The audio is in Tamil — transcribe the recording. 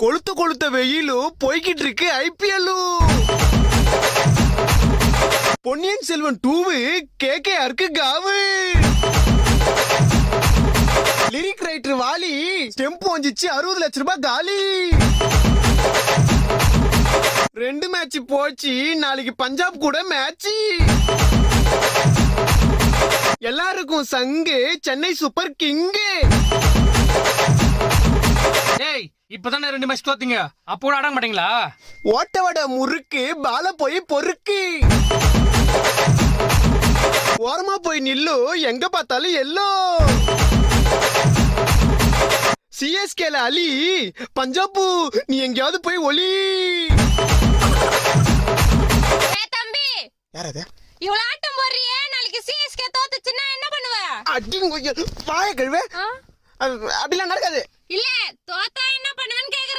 கொளுத்த கொளுத்த வெயிலும் போய்கிட்டு இருக்கு ஐபிஎல். பொன்னியின் செல்வன் 2 கேகேஆருக்கு காவு. லிரிக் ரைட்டர் வாலி ஸ்டெம்ப் வந்துச்சு 60 லட்சம் ரூபாய் காலி. 2 மேட்ச் போச்சு, நாளைக்கு பஞ்சாப் கூட மேட்ச். எல்லாருக்கும் சங்கு சென்னை சூப்பர் கிங்கு. ஏய் இப்பதானே 2 மேட்ச் தோத்தீங்க, அப்போ கூட ஆட மாட்டீங்களா? ஓட்ட வட முறுக்கு பால போய் பொறுக்கு. ஓரமா போய் நில்லு, எங்க பார்த்தாலும் எல்லோ. சிஎஸ்கேல அலி, பஞ்சாபு நீ எங்கயாவது போய் ஒலி. தம்பி யாரது? இவ்வளவு ஆட்டம் போடுறியே, நாளைக்கு சிஎஸ்கே தோத்துச்சுன்னா என்ன பண்ணுவ? அடிங்க வாய கழுவே. அப்படிலாம் நடக்காது. இல்ல தோத்தா என்ன பண்ணுவேன்னு கேக்குற.